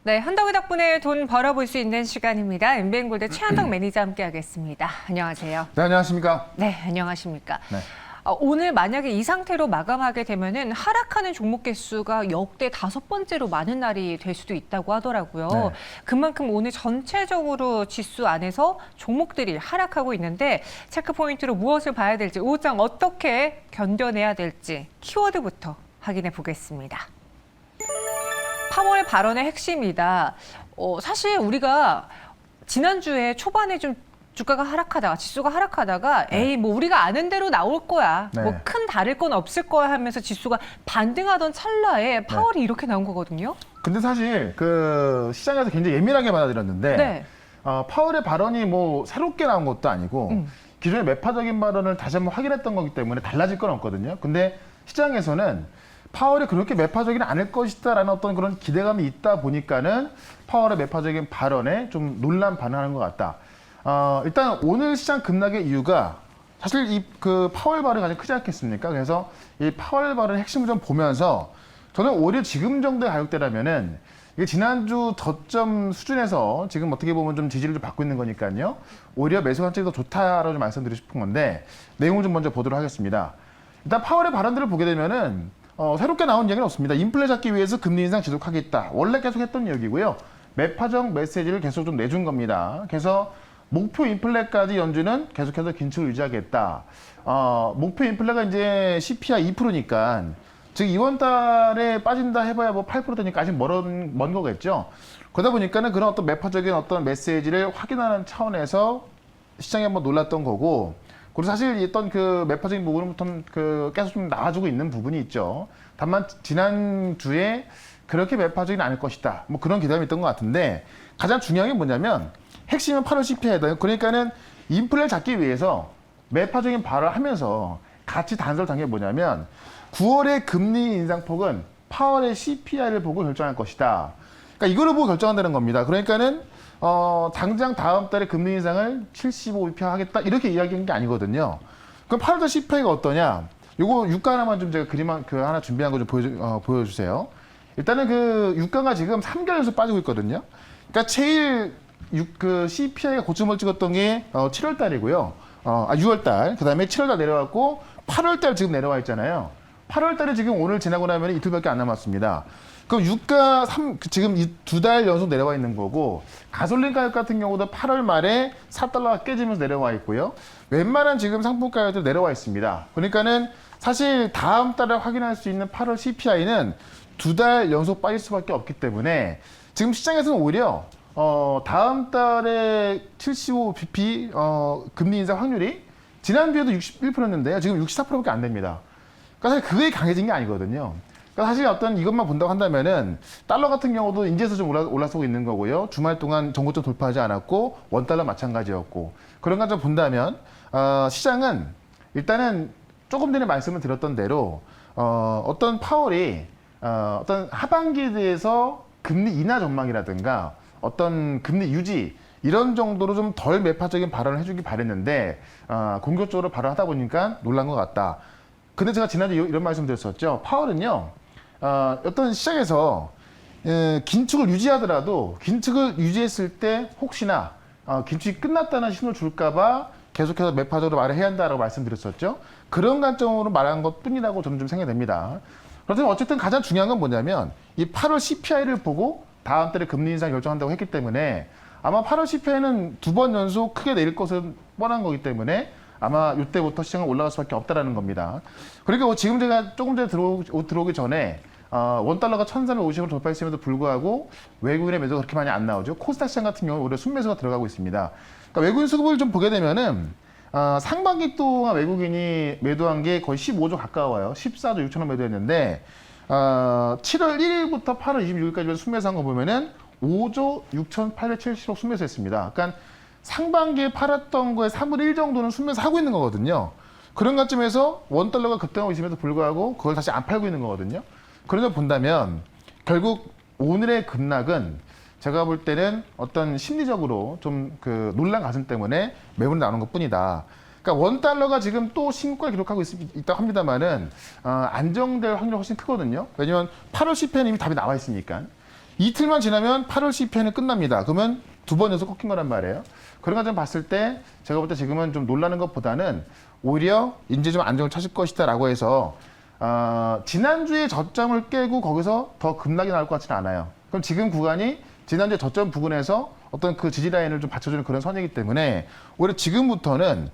네, 한덕이 덕분에 돈 벌어볼 수 있는 시간입니다. 엠비엔골드 최한덕 매니저 함께하겠습니다. 안녕하세요. 네, 안녕하십니까? 네, 안녕하십니까? 네. 오늘 만약에 이 상태로 마감하게 되면은 하락하는 종목 개수가 역대 5번째로 많은 날이 될 수도 있다고 하더라고요. 네. 그만큼 오늘 전체적으로 지수 안에서 종목들이 하락하고 있는데 체크 포인트로 무엇을 봐야 될지, 오장 어떻게 견뎌내야 될지 키워드부터 확인해 보겠습니다. 파월 발언의 핵심이다. 사실 우리가 지난주에 초반에 좀 주가가 하락하다가 지수가 하락하다가 에이 뭐 우리가 아는 대로 나올 거야. 네. 뭐 큰 다를 건 없을 거야 하면서 지수가 반등하던 찰나에 파월이 이렇게 나온 거거든요. 근데 사실 그 시장에서 굉장히 예민하게 받아들였는데 네. 파월의 발언이 뭐 새롭게 나온 것도 아니고 기존의 매파적인 발언을 다시 한번 확인했던 거기 때문에 달라질 건 없거든요. 근데 시장에서는 파월이 그렇게 매파적이는 않을 것이다라는 어떤 그런 기대감이 있다 보니까는 파월의 매파적인 발언에 좀 놀란 반응하는 것 같다. 일단 오늘 시장 급락의 이유가 사실 이 그 파월 발언이 가장 크지 않겠습니까? 그래서 이 파월 발언의 핵심을 좀 보면서 저는 오히려 지금 정도의 가격대라면은 이게 지난주 저점 수준에서 지금 어떻게 보면 좀 지지를 좀 받고 있는 거니까요. 오히려 매수 관점이 더 좋다라고 좀 말씀드리고 싶은 건데 내용을 좀 먼저 보도록 하겠습니다. 일단 파월의 발언들을 보게 되면은 새롭게 나온 얘기는 없습니다. 인플레 잡기 위해서 금리 인상 지속하겠다. 원래 계속 했던 얘기고요. 매파적 메시지를 계속 좀 내준 겁니다. 그래서 목표 인플레까지 연준은 계속해서 긴축을 유지하겠다. 목표 인플레가 이제 CPI 2%니까 즉 이번 달에 빠진다 해봐야 뭐 8%되니까 아직 먼 거겠죠. 그러다 보니까는 그런 어떤 매파적인 어떤 메시지를 확인하는 차원에서 시장이 한번 놀랐던 거고, 그리고 사실 있던 그 매파적인 부분부터 그 계속 좀 나와주고 있는 부분이 있죠. 다만 지난주에 그렇게 매파적인 않을 것이다. 뭐 그런 기대감이 있던 것 같은데 가장 중요한 게 뭐냐면 핵심은 8월 CPI다. 그러니까는 인플레를 잡기 위해서 매파적인 발언을 하면서 같이 단서를 단 게 뭐냐면 9월의 금리 인상폭은 8월의 CPI를 보고 결정할 것이다. 그러니까 이거를 보고 결정한다는 겁니다. 그러니까는 당장 다음 달에 금리 인상을 75bp 하겠다 이렇게 이야기한 게 아니거든요. 그럼 8월 CPI가 어떠냐? 요거 유가 하나만 좀 제가 그림 하나 준비한 거 좀 보여주세요. 일단은 그 유가가 지금 3개월 연속 빠지고 있거든요. 그러니까 제일 그 CPI가 고점을 찍었던 게 7월 달이고요. 6월 달. 그다음에 7월 달 내려왔고 8월 달 지금 내려와 있잖아요. 8월 달에 지금 오늘 지나고 나면 이틀밖에 안 남았습니다. 그럼 유가 지금 이 2달 연속 내려와 있는 거고, 가솔린 가격 같은 경우도 8월 말에 4달러가 깨지면서 내려와 있고요. 웬만한 지금 상품 가격도 내려와 있습니다. 그러니까는 사실 다음 달에 확인할 수 있는 8월 CPI는 2달 연속 빠질 수밖에 없기 때문에 지금 시장에서는 오히려 다음 달에 75bp 금리 인상 확률이 지난주에도 61%였는데요. 지금 64%밖에 안 됩니다. 그러니까 사실 그게 강해진 게 아니거든요. 그러니까 사실 어떤 이것만 본다고 한다면은 달러 같은 경우도 인제서 좀 올라서고 있는 거고요. 주말 동안 정고점 돌파하지 않았고 원달러 마찬가지였고, 그런 걸 좀 본다면 시장은 일단은 조금 전에 말씀을 드렸던 대로 어떤 파월이 어떤 하반기에 대해서 금리 인하 전망이라든가 어떤 금리 유지 이런 정도로 좀 덜 매파적인 발언을 해주기 바랬는데 공격적으로 발언하다 보니까 놀란 것 같다. 근데 제가 지난주에 이런 말씀 드렸었죠. 파월은요, 어떤 시장에서 긴축을 유지하더라도 긴축을 유지했을 때 혹시나 긴축이 끝났다는 신호를 줄까봐 계속해서 매파적으로 말을 해야 한다라고 말씀드렸었죠. 그런 관점으로 말한 것 뿐이라고 저는 좀 생각이 됩니다. 그렇다면 어쨌든 가장 중요한 건 뭐냐면 이 8월 CPI를 보고 다음 달에 금리 인상 결정한다고 했기 때문에 아마 8월 CPI는 2번 연속 크게 내릴 것은 뻔한 거기 때문에 아마 이때부터 시장은 올라갈 수밖에 없다라는 겁니다. 그러니까 지금 제가 조금 전에 들어오기 전에 원달러가 1,350을 돌파했음에도 불구하고 외국인의 매도가 그렇게 많이 안 나오죠. 코스닥 시장 같은 경우는 오히려 순매수가 들어가고 있습니다. 그러니까 외국인 수급을 좀 보게 되면은 상반기 동안 외국인이 매도한 게 거의 15조 가까워요. 14조 6천원 매도했는데 7월 1일부터 8월 26일까지 순매수한 거 보면은 5조 6,870억 순매수했습니다. 그러니까 상반기에 팔았던 거에 3분의 1 정도는 순매수하고 있는 거거든요. 그런 관점에서 원달러가 급등하고 있음에도 불구하고 그걸 다시 안 팔고 있는 거거든요. 그런 걸 본다면 결국 오늘의 급락은 제가 볼 때는 어떤 심리적으로 좀 그 놀란 가슴 때문에 매물이 나오는 것 뿐이다. 그러니까 원달러가 지금 또 신고가를 기록하고 있다고 합니다만은 안정될 확률이 훨씬 크거든요. 왜냐면 8월 CPI는 이미 답이 나와 있으니까. 이틀만 지나면 8월 CPI는 끝납니다. 그러면 두 번 연속 꺾인 거란 말이에요. 그런 거 좀 봤을 때 제가 볼 때 지금은 좀 놀라는 것보다는 오히려 이제 좀 안정을 찾을 것이다라고 해서 지난주에 저점을 깨고 거기서 더 급락이 나올 것 같지는 않아요. 그럼 지금 구간이 지난주에 저점 부근에서 어떤 그 지지 라인을 좀 받쳐주는 그런 선이기 때문에 오히려 지금부터는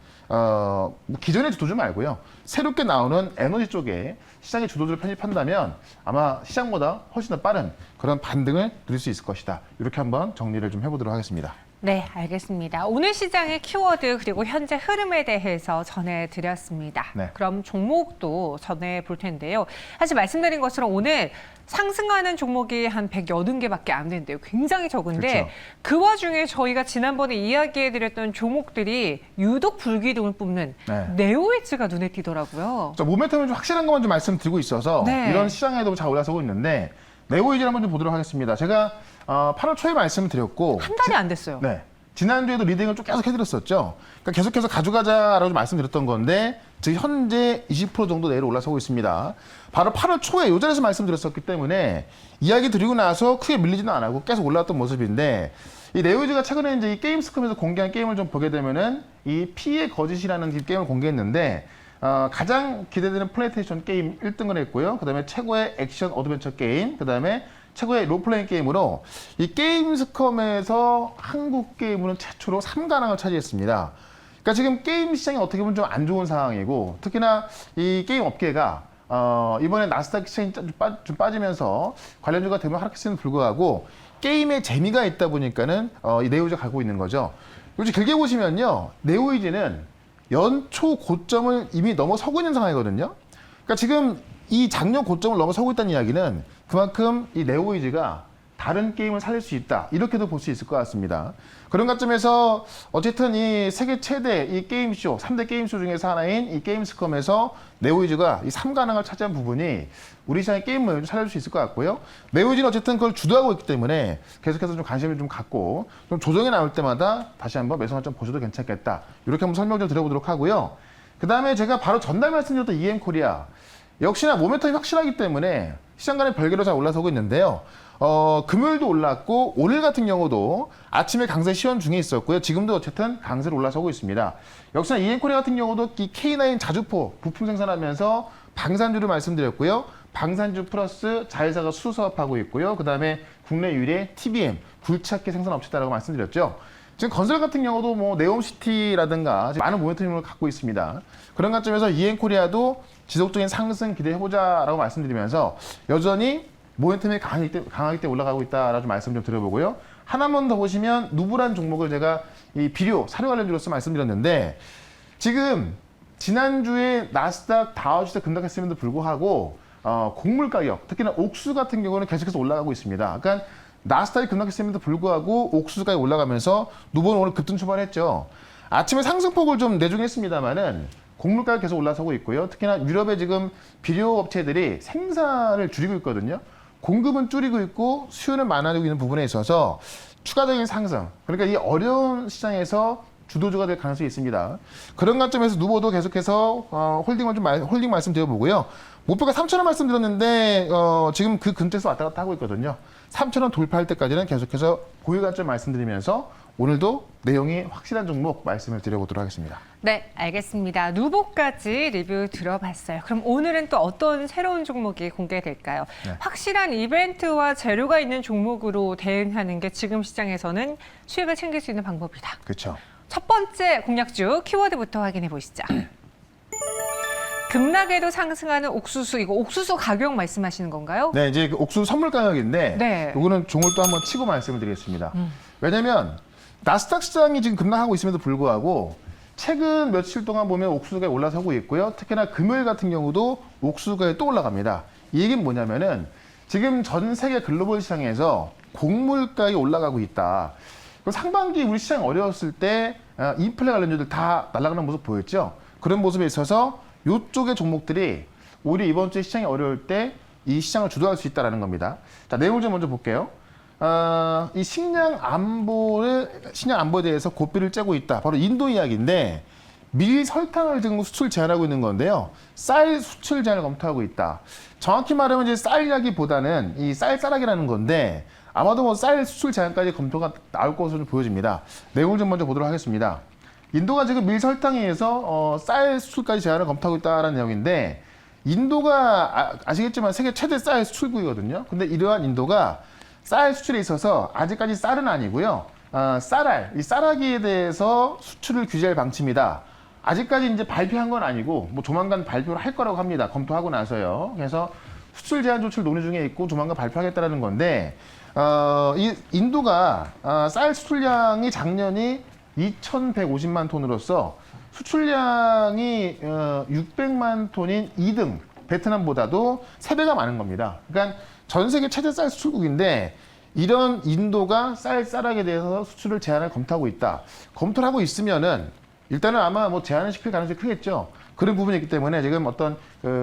기존의 주도주 말고요. 새롭게 나오는 에너지 쪽에 시장의 주도주를 편입한다면 아마 시장보다 훨씬 더 빠른 그런 반등을 누릴 수 있을 것이다. 이렇게 한번 정리를 좀 해보도록 하겠습니다. 네, 알겠습니다. 오늘 시장의 키워드 그리고 현재 흐름에 대해서 전해드렸습니다. 네. 그럼 종목도 전해볼 텐데요. 사실 말씀드린 것처럼 오늘 상승하는 종목이 한 180개밖에 안 되는데요. 굉장히 적은데 그렇죠. 그 와중에 저희가 지난번에 이야기해드렸던 종목들이 유독 불기둥을 뿜는 네. 네오웨지가 눈에 띄더라고요. 자, 모멘텀을 좀 확실한 것만 좀 말씀드리고 있어서 네. 이런 시장에도 잘 올라서고 있는데 네오이즈를 한번 좀 보도록 하겠습니다. 제가 8월 초에 말씀을 드렸고 한 달이 안 됐어요. 네. 지난주에도 리딩을 좀 계속 해드렸었죠. 그러니까 계속해서 가져가자라고 말씀드렸던 건데 지금 현재 20% 정도 내로 올라서고 있습니다. 바로 8월 초에 이 자리에서 말씀드렸었기 때문에 이야기 드리고 나서 크게 밀리지는 않았고 계속 올라왔던 모습인데 이 네오이즈가 최근에 이제 이 게임스컴에서 공개한 게임을 좀 보게 되면은 이 피의 거짓이라는 이 게임을 공개했는데 가장 기대되는 플레이스테이션 게임 1등을 했고요. 그다음에 최고의 액션 어드벤처 게임, 그다음에 최고의 롤플레잉 게임으로 이 게임스컴에서 한국 게임으로는 최초로 3관왕을 차지했습니다. 그러니까 지금 게임 시장이 어떻게 보면 좀 안 좋은 상황이고 특히나 이 게임 업계가 이번에 나스닥 시장이 좀 빠지면서 관련주가 대부분 하락했음에도 불구하고 게임에 재미가 있다 보니까는 이 네오이즈가 가고 있는 거죠. 요즘 길게 보시면요. 네오이즈는 연초 고점을 이미 넘어서고 있는 상황이거든요. 그러니까 지금 이 작년 고점을 넘어서고 있다는 이야기는 그만큼 이 네오이즈가 다른 게임을 살릴 수 있다. 이렇게도 볼 수 있을 것 같습니다. 그런 관점에서 어쨌든 이 세계 최대 이 게임쇼, 3대 게임쇼 중에서 하나인 이 게임스컴에서 네오이즈가 이 3관왕을 차지한 부분이 우리 시장의 게임을 살릴 수 있을 것 같고요. 네오이즈는 어쨌든 그걸 주도하고 있기 때문에 계속해서 좀 관심을 좀 갖고 좀 조정이 나올 때마다 다시 한번 매수 관점 보셔도 괜찮겠다. 이렇게 한번 설명 좀 드려보도록 하고요. 그 다음에 제가 바로 전날 말씀드렸던 EM코리아. 역시나 모멘텀이 확실하기 때문에 시장 간의 별개로 잘 올라서고 있는데요. 금요일도 올랐고 오늘 같은 경우도 아침에 강세 시연 중에 있었고요. 지금도 어쨌든 강세로 올라서고 있습니다. 역시나 EM코리아 같은 경우도 이 K9 자주포 부품 생산하면서 방산주를 말씀드렸고요. 방산주 플러스 자회사가 수사업하고 있고요. 그다음에 국내 유일의 TBM 굴착기 생산 업체다라고 말씀드렸죠. 지금 건설 같은 경우도 뭐 네옴시티라든가 많은 모멘텀을 갖고 있습니다. 그런 관점에서 EM코리아도 지속적인 상승 기대해보자라고 말씀드리면서 여전히 모멘텀이 강하기 때문에 올라가고 있다라고 말씀 좀 드려보고요. 하나만 더 보시면 누브란 종목을 제가 이 비료, 사료 관련주로서 말씀드렸는데 지금 지난주에 나스닥 다우지수 급락했음에도 불구하고 곡물 가격, 특히나 옥수수 같은 경우는 계속해서 올라가고 있습니다. 그러니까 나스닥이 급락했음에도 불구하고 옥수수 가격이 올라가면서 누브는 오늘 급등 출발했죠. 아침에 상승폭을 좀 내중했습니다만은 곡물 가격 계속 올라서고 있고요. 특히나 유럽의 지금 비료 업체들이 생산을 줄이고 있거든요. 공급은 줄이고 있고 수요는 많아지고 있는 부분에 있어서 추가적인 상승. 그러니까 이 어려운 시장에서 주도주가 될 가능성이 있습니다. 그런 관점에서 누보도 계속해서 홀딩 말씀드려보고요. 목표가 3,000원 말씀드렸는데 지금 그 근처에서 왔다 갔다 하고 있거든요. 3,000원 돌파할 때까지는 계속해서 보유 관점 말씀드리면서 오늘도 내용이 확실한 종목 말씀을 드려보도록 하겠습니다. 네, 알겠습니다. 누보까지 리뷰 들어봤어요. 그럼 오늘은 또 어떤 새로운 종목이 공개될까요? 네. 확실한 이벤트와 재료가 있는 종목으로 대응하는 게 지금 시장에서는 수익을 챙길 수 있는 방법이다. 그렇죠. 첫 번째 공략주 키워드부터 확인해 보시죠. 급락에도 상승하는 옥수수, 이거 옥수수 가격 말씀하시는 건가요? 네, 이제 그 옥수수 선물 가격인데 네. 이거는 종을 또 한번 치고 말씀을 드리겠습니다. 왜냐하면 나스닥 시장이 지금 급락하고 있음에도 불구하고 최근 며칠 동안 보면 옥수수가 올라서고 있고요. 특히나 금요일 같은 경우도 옥수수가 또 올라갑니다. 이 얘기는 뭐냐면은 지금 전 세계 글로벌 시장에서 곡물 가격이 올라가고 있다. 그리고 상반기 우리 시장 어려웠을 때 인플레 관련주들 다 날아가는 모습 보였죠. 그런 모습에 있어서 이쪽의 종목들이 오히려 이번 주에 시장이 어려울 때 이 시장을 주도할 수 있다는 겁니다. 자, 내용을 좀 먼저 볼게요. 이 식량 안보에 대해서 고삐를 째고 있다. 바로 인도 이야기인데 밀 설탕을 지금 수출 제한하고 있는 건데요. 쌀 수출 제한을 검토하고 있다. 정확히 말하면 이제 쌀 이야기보다는 이 쌀쌀하기라는 건데 아마도 뭐 쌀 수출 제한까지 검토가 나올 것으로 보여집니다. 내용을 좀 먼저 보도록 하겠습니다. 인도가 지금 밀 설탕에 의해서 쌀 수출까지 제한을 검토하고 있다는 내용인데, 인도가 아시겠지만 세계 최대 쌀 수출국이거든요. 근데 이러한 인도가 쌀 수출에 있어서 아직까지 쌀은 아니고요. 쌀알, 이 쌀아기에 대해서 수출을 규제할 방침이다. 아직까지 이제 발표한 건 아니고 뭐 조만간 발표를 할 거라고 합니다. 검토하고 나서요. 그래서 수출 제한 조치를 논의 중에 있고 조만간 발표하겠다라는 건데, 이 인도가 쌀 수출량이 작년이 2,150만 톤으로서 수출량이 600만 톤인 2등 베트남보다도 3배가 많은 겁니다. 그러니까 전 세계 최대 쌀 수출국인데 이런 인도가 쌀쌀하게 대해서 수출을 제한을 검토하고 있다. 검토를 하고 있으면은 일단은 아마 뭐 제한을 시킬 가능성이 크겠죠. 그런 부분이 있기 때문에 지금 어떤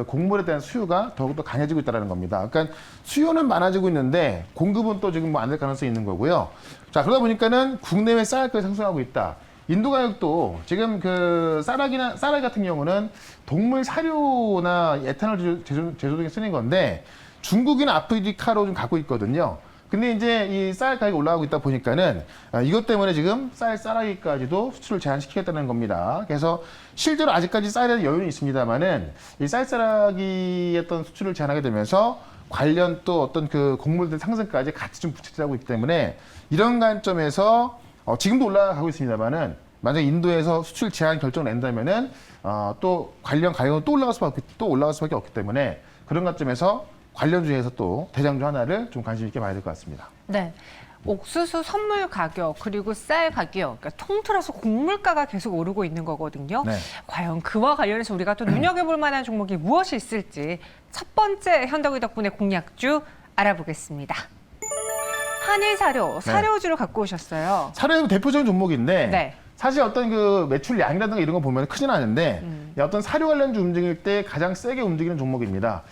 곡물에 대한 수요가 더욱더 강해지고 있다는 겁니다. 그러니까 수요는 많아지고 있는데 공급은 또 지금 뭐 안 될 가능성이 있는 거고요. 자, 그러다 보니까는 국내외 쌀가격이 상승하고 있다. 인도 가격도 지금 그 쌀아기 같은 경우는 동물 사료나 에탄올 제조 등에 쓰는 건데 중국이나 아프리카로 좀 갖고 있거든요. 근데 이제 이 쌀 가격이 올라가고 있다 보니까는 이것 때문에 지금 쌀아기까지도 수출을 제한시키겠다는 겁니다. 그래서 실제로 아직까지 쌀에는 여유는 있습니다만은 이 쌀아기의 어떤 수출을 제한하게 되면서 관련 또 어떤 그 곡물들 상승까지 같이 좀 부채질하고 있기 때문에 이런 관점에서 지금도 올라가고 있습니다만은 만약 인도에서 수출 제한 결정을 낸다면은 또 관련 가격은 또 올라갈 수밖에 없기 때문에 그런 관점에서 관련주에서 또 대장주 하나를 좀 관심 있게 봐야 될 것 같습니다. 네. 옥수수 선물 가격 그리고 쌀 가격, 그러니까 통틀어서 곡물가가 계속 오르고 있는 거거든요. 네. 과연 그와 관련해서 우리가 또 눈여겨볼 만한 종목이 무엇이 있을지 첫 번째 현덕이 덕분에 공략주 알아보겠습니다. 한일사료, 사료주를 갖고 오셨어요. 사료의 대표적인 종목인데 네. 사실 어떤 그 매출량이라든가 이런 거 보면 크진 않은데 어떤 사료 관련주 움직일 때 가장 세게 움직이는 종목입니다.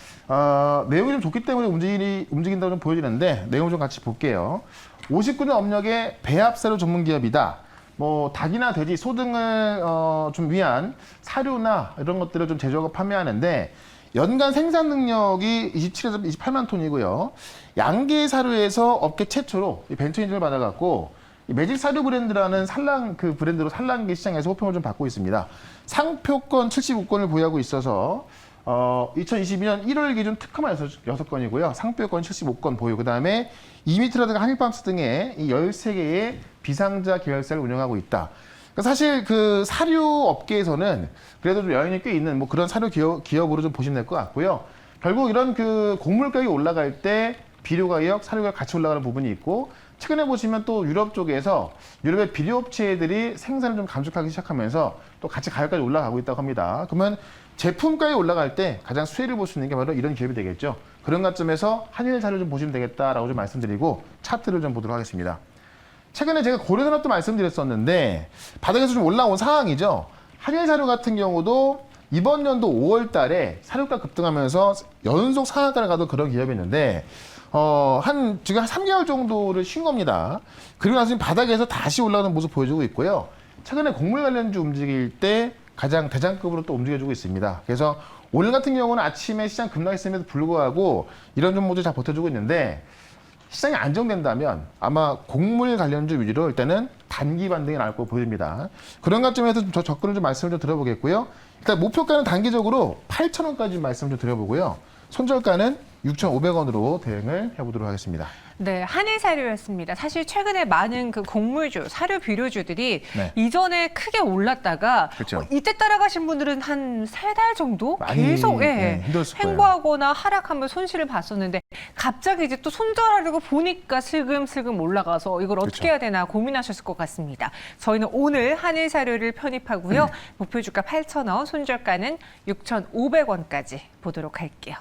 내용이 좀 좋기 때문에 움직인다고 좀 보여지는데 내용 좀 같이 볼게요. 59년 업력의 배합사료 전문 기업이다. 뭐 닭이나 돼지, 소 등을 좀 위한 사료나 이런 것들을 좀 제조하고 판매하는데 연간 생산 능력이 27에서 28만 톤이고요. 양계 사료에서 업계 최초로 벤처 인증을 받아갖고 매직 사료 브랜드라는 그 브랜드로 산란계 시장에서 호평을 좀 받고 있습니다. 상표권 75건을 보유하고 있어서 2022년 1월 기준 특허만 6건이고요. 상표권 75건 보유. 그다음에 이미트라든가 한일팜스 등의 이 13개의 비상자 계열사를 운영하고 있다. 그러니까 사실 그 사료 업계에서는 그래도 좀 여연이 꽤 있는 뭐 그런 사료 기업으로 좀 보시면 될 것 같고요. 결국 이런 그 곡물 가격이 올라갈 때 비료 가격, 사료 가격 같이 올라가는 부분이 있고 최근에 보시면 또 유럽 쪽에서 유럽의 비료업체들이 생산을 좀 감축하기 시작하면서 또 같이 가격까지 올라가고 있다고 합니다. 그러면 제품 가격이 올라갈 때 가장 수혜를 볼 수 있는 게 바로 이런 기업이 되겠죠. 그런 관점에서 한일 사료 좀 보시면 되겠다라고 좀 말씀드리고 차트를 좀 보도록 하겠습니다. 최근에 제가 고려산업도 말씀드렸었는데 바닥에서 좀 올라온 상황이죠. 한일 사료 같은 경우도 이번 연도 5월 달에 사료가 급등하면서 연속 상한가를 가던 그런 기업이었는데 지금 한 3개월 정도를 쉰 겁니다. 그리고 나서 지금 바닥에서 다시 올라가는 모습 보여주고 있고요. 최근에 곡물 관련주 움직일 때 가장 대장급으로 또 움직여주고 있습니다. 그래서 오늘 같은 경우는 아침에 시장 급락했음에도 불구하고 이런 종목들이 잘 버텨주고 있는데 시장이 안정된다면 아마 곡물 관련주 위주로 일단은 단기 반등이 나올 거 보입니다. 그런 관점에서 좀 접근을 좀 말씀을 좀 드려보겠고요. 일단 목표가는 단기적으로 8,000원까지 말씀 좀 드려보고요. 손절가는 6,500원으로 대응을 해보도록 하겠습니다. 네, 한일사료였습니다. 사실 최근에 많은 그 곡물주, 사료 비료주들이 네. 이전에 크게 올랐다가 그렇죠. 이때 따라가신 분들은 한 3달 정도 많이, 계속 힘들었을 거예요. 횡보하거나 하락하면 손실을 봤었는데 갑자기 이제 또 손절하려고 보니까 슬금슬금 올라가서 이걸 어떻게 그렇죠. 해야 되나 고민하셨을 것 같습니다. 저희는 오늘 한일사료를 편입하고요. 목표 주가 8,000원, 손절가는 6,500원까지 보도록 할게요.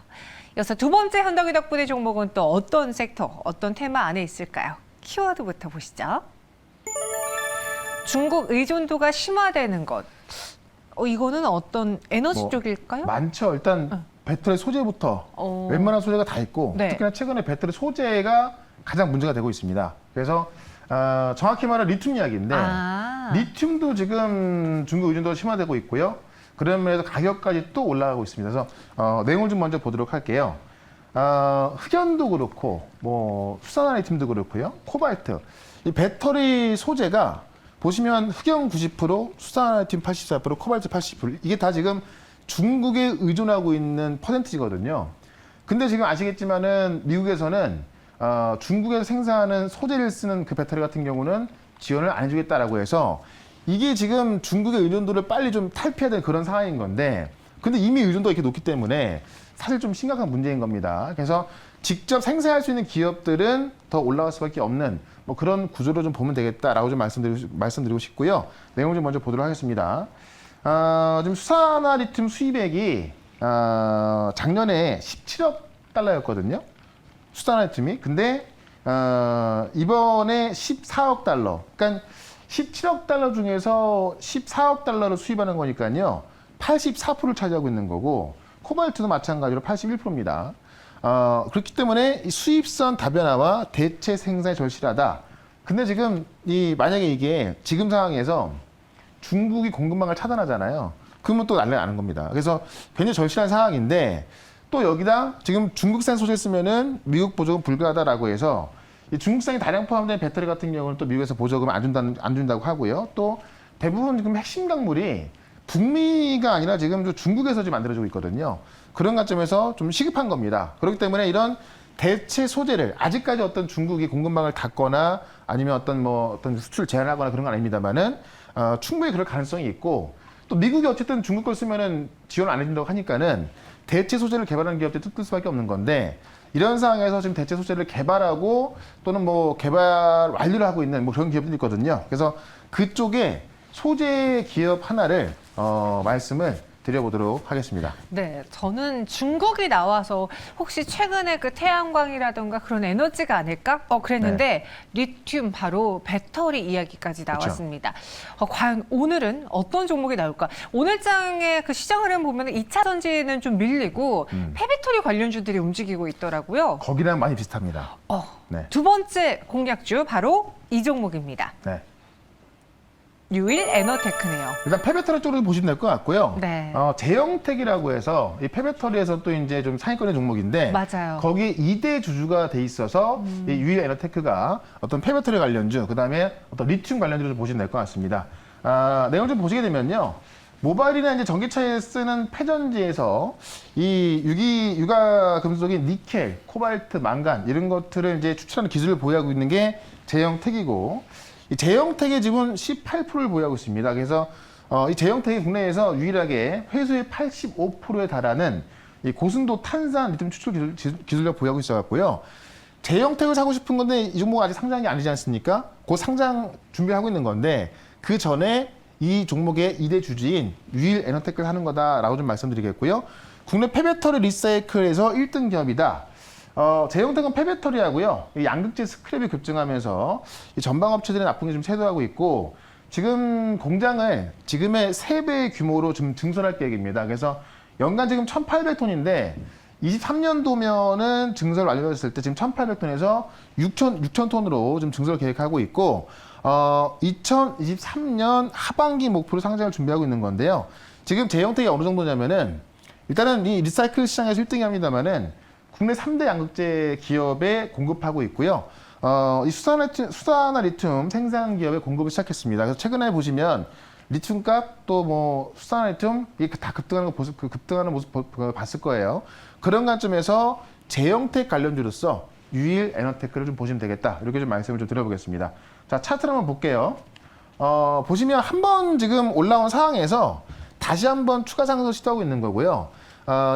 이어서 두 번째 현덕이 덕분의 종목은 또 어떤 섹터, 어떤 테마 안에 있을까요? 키워드부터 보시죠. 중국 의존도가 심화되는 것. 이거는 어떤 에너지 뭐, 쪽일까요? 많죠. 일단 배터리 소재부터 웬만한 소재가 다 있고 네. 특히나 최근에 배터리 소재가 가장 문제가 되고 있습니다. 그래서 정확히 말하면 리튬 이야기인데 리튬도 지금 중국 의존도가 심화되고 있고요. 그런 면에서 가격까지 또 올라가고 있습니다. 그래서 내용을 좀 먼저 보도록 할게요. 흑연도 그렇고 뭐 수산화리튬도 그렇고요. 코발트. 이 배터리 소재가 보시면 흑연 90%, 수산화리튬 84%, 코발트 80%. 이게 다 지금 중국에 의존하고 있는 퍼센티지거든요. 근데 지금 아시겠지만은 미국에서는 중국에서 생산하는 소재를 쓰는 그 배터리 같은 경우는 지원을 안 해주겠다라고 해서 이게 지금 중국의 의존도를 빨리 좀 탈피해야 되는 그런 상황인 건데 근데 이미 의존도가 이렇게 높기 때문에 사실 좀 심각한 문제인 겁니다. 그래서 직접 생산할 수 있는 기업들은 더 올라갈 수밖에 없는 뭐 그런 구조로 좀 보면 되겠다라고 좀 말씀드리고 싶고요. 내용 좀 먼저 보도록 하겠습니다. 지금 수산화 리튬 수입액이 작년에 17억 달러였거든요. 수산화 리튬이. 근데 이번에 14억 달러. 그러니까 17억 달러 중에서 14억 달러를 수입하는 거니까요. 84%를 차지하고 있는 거고 코발트도 마찬가지로 81%입니다. 그렇기 때문에 이 수입선 다변화와 대체 생산이 절실하다. 근데 지금 만약에 이게 지금 상황에서 중국이 공급망을 차단하잖아요. 그러면 또 난리가 나는 겁니다. 그래서 굉장히 절실한 상황인데 또 여기다 지금 중국산 소재 쓰면은 미국 보조금 불가하다라고 해서 이 중국산이 다량 포함된 배터리 같은 경우는 또 미국에서 보조금 안 준다고 하고요. 또 대부분 지금 핵심 광물이 북미가 아니라 지금 중국에서 지금 만들어지고 있거든요. 그런 관점에서 좀 시급한 겁니다. 그렇기 때문에 이런 대체 소재를 아직까지 어떤 중국이 공급망을 닫거나 아니면 어떤 수출 제한하거나 그런 건 아닙니다만은 충분히 그럴 가능성이 있고 또 미국이 어쨌든 중국 걸 쓰면은 지원 안 해준다고 하니까는 대체 소재를 개발하는 기업들이 뜯을 수밖에 없는 건데 이런 상황에서 지금 대체 소재를 개발하고 또는 뭐 개발 완료를 하고 있는 뭐 그런 기업들이 있거든요. 그래서 그쪽에 소재 기업 하나를 말씀을 드려보도록 하겠습니다. 네, 저는 중국이 나와서 혹시 최근에 그 태양광이라든가 그런 에너지가 아닐까? 그랬는데 리튬 바로 배터리 이야기까지 나왔습니다. 과연 오늘은 어떤 종목이 나올까? 오늘장의 그 시장 흐름 보면 2차 전지는 좀 밀리고 폐배터리 관련주들이 움직이고 있더라고요. 거기랑 많이 비슷합니다. 네. 두 번째 공략주 바로 이 종목입니다. 네. 유일 에너테크네요. 일단 폐배터리 쪽으로 보시면 될 것 같고요. 네. 제영텍이라고 해서 이 폐배터리에서 또 이제 좀 상위권의 종목인데 맞아요. 거기 2대 주주가 돼 있어서 이 유일 에너테크가 어떤 폐배터리 관련주, 그다음에 어떤 리튬 관련주를 좀 보시면 될 것 같습니다. 내용 좀 보시게 되면요. 모바일이나 이제 전기차에 쓰는 폐전지에서 이 유가 금속인 니켈, 코발트, 망간 이런 것들을 이제 추출하는 기술을 보유하고 있는 게 제영텍이고 이 제영텍의 지분 18%를 보유하고 있습니다. 그래서 이 제영텍이 국내에서 유일하게 회수의 85%에 달하는 이 고순도 탄산 리튬 추출 기술력 보유하고 있어갖고요. 제영텍을 사고 싶은 건데 이 종목 아직 상장이 아니지 않습니까? 곧 상장 준비하고 있는 건데 그 전에 이 종목의 2대 주주인 유일 에너테크를 하는 거다라고 좀 말씀드리겠고요. 국내 폐배터리 리사이클에서 1등 기업이다. 제형택은 폐배터리하고요. 양극재 스크랩이 급증하면서 이 전방업체들의 나쁜 게 좀 쇄도하고 있고 지금 공장을 지금의 3배의 규모로 좀 증설할 계획입니다. 그래서 연간 지금 1,800톤인데 23년도면은 증설 완료됐을 때 지금 1,800톤에서 6,000톤으로 좀 증설 계획하고 있고 2023년 하반기 목표로 상장을 준비하고 있는 건데요. 지금 제형택이 어느 정도냐면은 일단은 이 리사이클 시장에서 1등이 합니다만은 국내 3대 양극재 기업에 공급하고 있고요. 이 수산화 리튬 생산 기업에 공급을 시작했습니다. 그래서 최근에 보시면 리튬 값 또 뭐 수산화 리튬 이게 다 급등하는 모습 봤을 거예요. 그런 관점에서 제영텍 관련주로서 유일 에너테크를 좀 보시면 되겠다. 이렇게 좀 말씀을 좀 드려보겠습니다. 자, 차트를 한번 볼게요. 보시면 한번 지금 올라온 상황에서 다시 한번 추가 상승을 시도하고 있는 거고요.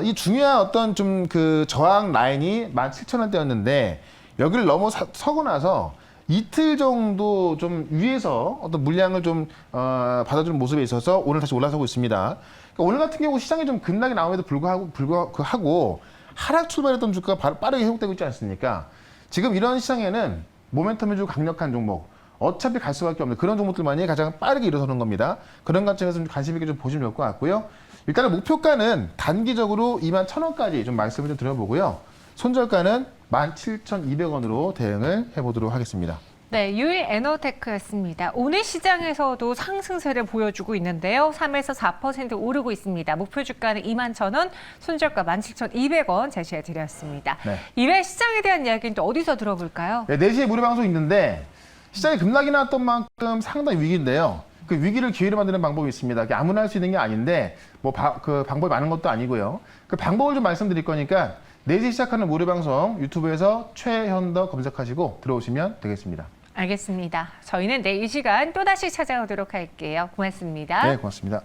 이 중요한 어떤 좀 그 저항 라인이 17,000원대였는데 여기를 넘어서고 나서 이틀 정도 좀 위에서 어떤 물량을 좀 받아주는 모습에 있어서 오늘 다시 올라서고 있습니다. 그러니까 오늘 같은 경우 시장이 좀 급락이 나옴에도 불구하고 하락 출발했던 주가가 빠르게 회복되고 있지 않습니까? 지금 이런 시장에는 모멘텀이 좀 강력한 종목, 어차피 갈 수밖에 없는 그런 종목들만이 가장 빠르게 일어서는 겁니다. 그런 관점에서 좀 관심 있게 좀 보시면 좋을 것 같고요. 일단은 목표가는 단기적으로 21,000원까지 좀 말씀을 좀 드려보고요. 손절가는 17,200원으로 대응을 해보도록 하겠습니다. 네, 유일에너테크였습니다. 오늘 시장에서도 상승세를 보여주고 있는데요. 3에서 4% 오르고 있습니다. 목표 주가는 21,000원, 손절가 17,200원 제시해드렸습니다. 네. 이외 시장에 대한 이야기는 또 어디서 들어볼까요? 네, 4시에 무료 방송 있는데 시장이 급락이 나왔던 만큼 상당히 위기인데요. 그 위기를 기회로 만드는 방법이 있습니다. 아무나 할 수 있는 게 아닌데 그 방법이 많은 것도 아니고요. 그 방법을 좀 말씀드릴 거니까 4시 시작하는 무료 방송 유튜브에서 최현더 검색하시고 들어오시면 되겠습니다. 알겠습니다. 저희는 내일 이 시간 또다시 찾아오도록 할게요. 고맙습니다. 네, 고맙습니다.